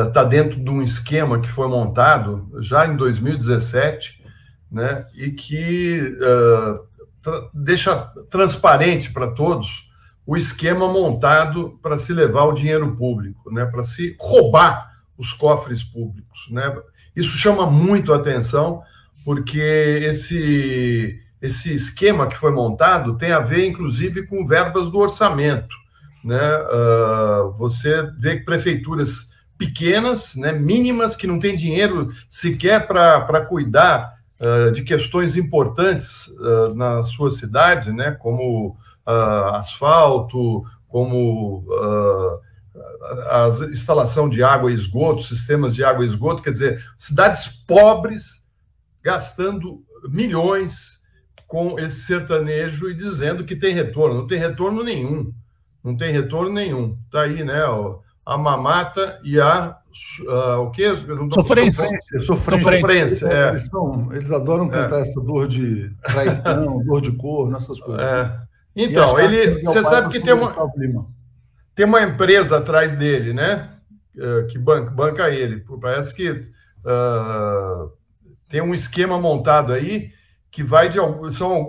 está dentro de um esquema que foi montado já em 2017, né, e que deixa transparente para todos o esquema montado para se levar o dinheiro público, né, para se roubar os cofres públicos, né? Isso chama muito a atenção, porque esse esquema que foi montado tem a ver, inclusive, com verbas do orçamento, né? Você vê prefeituras pequenas, né, mínimas, que não têm dinheiro sequer para cuidar de questões importantes na sua cidade, né, como asfalto, como a instalação de água e esgoto, sistemas de água e esgoto, quer dizer, cidades pobres gastando milhões com esse sertanejo e dizendo que tem retorno. Não tem retorno nenhum. Não tem retorno nenhum. Está aí, né? A mamata e o quê? Sofrência. Eles adoram cantar essa dor de traição, dor de corno, essas coisas. Então, você sabe que tem uma empresa atrás dele, né? Que banca ele. Parece que tem um esquema montado aí que vai são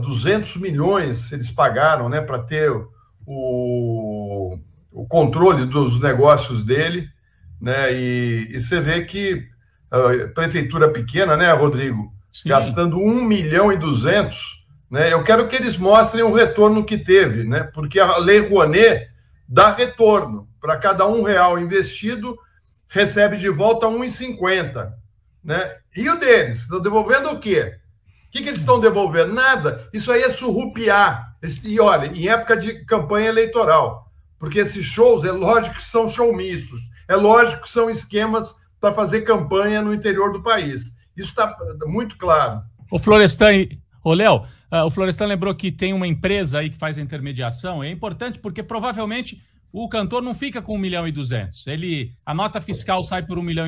200 milhões eles pagaram, né, para ter o controle dos negócios dele, né? E você vê que prefeitura pequena, né, Rodrigo? Sim. Gastando 1,2 milhão, né? Eu quero que eles mostrem o retorno que teve, né? Porque a Lei Rouanet dá retorno. Para cada R$1 investido, recebe de volta R$1,50, né? E o deles? Estão devolvendo o quê? O que eles estão devolvendo? Nada. Isso aí é surrupiar. E olha, em época de campanha eleitoral, porque esses shows, é lógico que são showmissos, é lógico que são esquemas para fazer campanha no interior do país. Isso está muito claro. O Florestan, Léo, o Florestan lembrou que tem uma empresa aí que faz a intermediação. É importante porque provavelmente o cantor não fica com 1,2 milhão. A nota fiscal sai por 1,2 milhão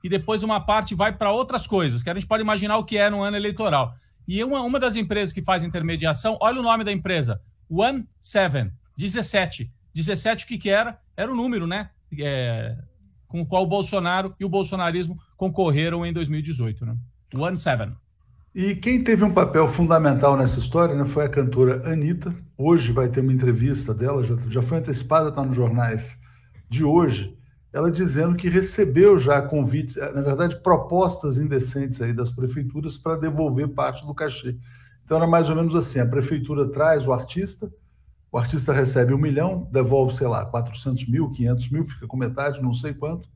e depois uma parte vai para outras coisas, que a gente pode imaginar o que é no ano eleitoral. E uma das empresas que faz intermediação, olha o nome da empresa, 17. 17 o que era? Era o número, né? Com o qual o Bolsonaro e o bolsonarismo concorreram em 2018, né? 17. E quem teve um papel fundamental nessa história, né, foi a cantora Anitta. Hoje vai ter uma entrevista dela, já foi antecipada, está nos jornais de hoje, ela dizendo que recebeu já convites, na verdade, propostas indecentes aí das prefeituras para devolver parte do cachê. Então era mais ou menos assim, a prefeitura traz o artista recebe 1 milhão, devolve, sei lá, 400 mil, 500 mil, fica com metade, não sei quanto,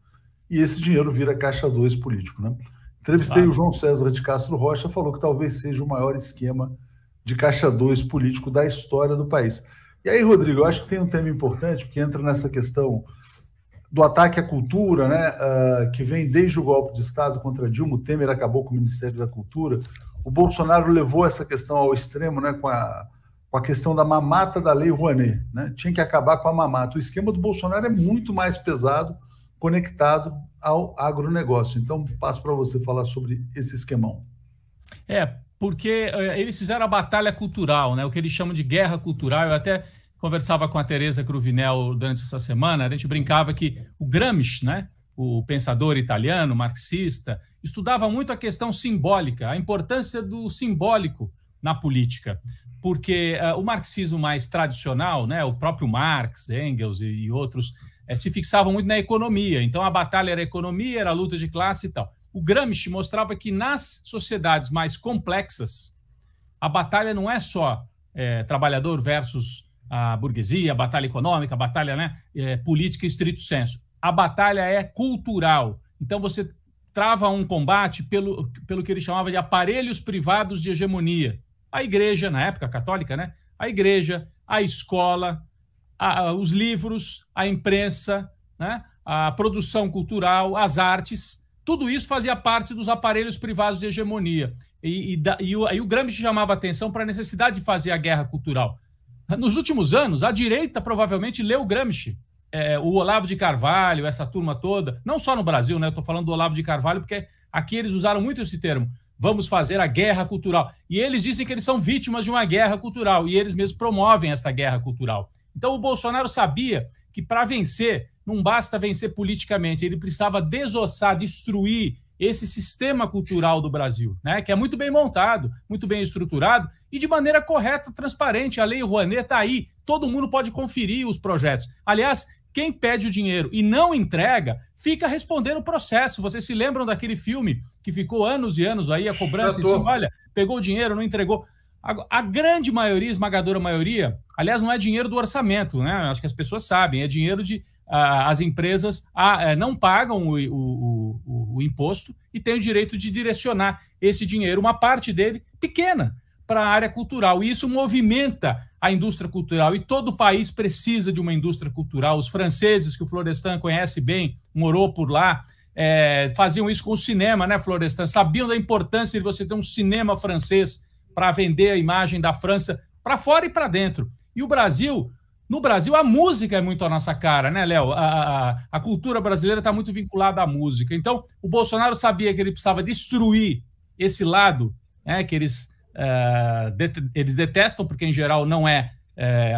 e esse dinheiro vira caixa 2 político, né? Entrevistei o João César de Castro Rocha, falou que talvez seja o maior esquema de caixa 2 político da história do país. E aí, Rodrigo, eu acho que tem um tema importante, porque entra nessa questão do ataque à cultura, né, que vem desde o golpe de Estado contra Dilma. O Temer acabou com o Ministério da Cultura. O Bolsonaro levou essa questão ao extremo, né, com a questão da mamata da Lei Rouanet, né? Tinha que acabar com a mamata. O esquema do Bolsonaro é muito mais pesado, conectado ao agronegócio. Então, passo para você falar sobre esse esquemão. Porque eles fizeram a batalha cultural, né? O que eles chamam de guerra cultural. Eu até conversava com a Tereza Cruvinel durante essa semana, a gente brincava que o Gramsci, né, o pensador italiano, marxista, estudava muito a questão simbólica, a importância do simbólico na política. Porque o marxismo mais tradicional, né, o próprio Marx, Engels e outros, se fixavam muito na economia. Então, a batalha era a economia, era a luta de classe e tal. O Gramsci mostrava que nas sociedades mais complexas, a batalha não é só trabalhador versus a burguesia, a batalha econômica, a batalha, né, política em estrito senso. A batalha é cultural. Então, você trava um combate pelo que ele chamava de aparelhos privados de hegemonia. A igreja, na época católica, né? A igreja, a escola, os livros, a imprensa, né? A produção cultural, as artes, tudo isso fazia parte dos aparelhos privados de hegemonia. E aí o Gramsci chamava atenção para a necessidade de fazer a guerra cultural. Nos últimos anos, a direita provavelmente leu o Gramsci, o Olavo de Carvalho, essa turma toda, não só no Brasil, né? Eu estou falando do Olavo de Carvalho porque aqui eles usaram muito esse termo. Vamos fazer a guerra cultural. E eles dizem que eles são vítimas de uma guerra cultural, e eles mesmos promovem essa guerra cultural. Então o Bolsonaro sabia que para vencer não basta vencer politicamente, ele precisava desossar, destruir esse sistema cultural do Brasil, né? Que é muito bem montado, muito bem estruturado e de maneira correta, transparente. A Lei Rouanet está aí, todo mundo pode conferir os projetos. Aliás, quem pede o dinheiro e não entrega, fica respondendo o processo. Vocês se lembram daquele filme que ficou anos e anos aí, a cobrança em cima, olha, pegou o dinheiro, não entregou. A grande maioria, esmagadora maioria, aliás, não é dinheiro do orçamento, né? Acho que as pessoas sabem, é dinheiro de... as empresas não pagam o imposto e têm o direito de direcionar esse dinheiro, uma parte dele pequena, para a área cultural. E isso movimenta a indústria cultural. E todo o país precisa de uma indústria cultural. Os franceses, que o Florestan conhece bem, morou por lá, faziam isso com o cinema, né, Florestan? Sabiam da importância de você ter um cinema francês para vender a imagem da França para fora e para dentro. E o Brasil... No Brasil, a música é muito a nossa cara, né, Léo? A cultura brasileira está muito vinculada à música. Então, o Bolsonaro sabia que ele precisava destruir esse lado, né, que eles detestam, porque em geral não é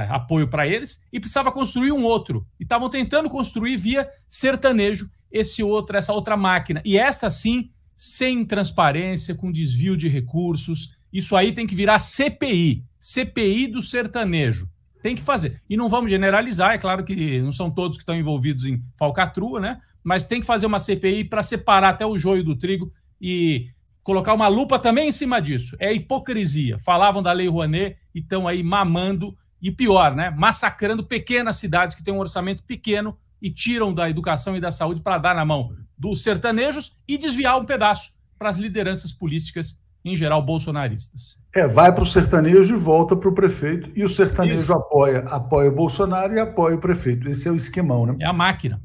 apoio para eles, e precisava construir um outro. E estavam tentando construir via sertanejo essa outra máquina. E essa, sim, sem transparência, com desvio de recursos. Isso aí tem que virar CPI. CPI do sertanejo. Tem que fazer. E não vamos generalizar, é claro que não são todos que estão envolvidos em falcatrua, né? Mas tem que fazer uma CPI para separar até o joio do trigo e colocar uma lupa também em cima disso. É hipocrisia. Falavam da Lei Rouanet e estão aí mamando, e pior, né? Massacrando pequenas cidades que têm um orçamento pequeno e tiram da educação e da saúde para dar na mão dos sertanejos e desviar um pedaço para as lideranças políticas, em geral bolsonaristas. Vai para o sertanejo e volta para o prefeito, e o sertanejo apoia o Bolsonaro e apoia o prefeito. Esse é o esquemão, né? É a máquina.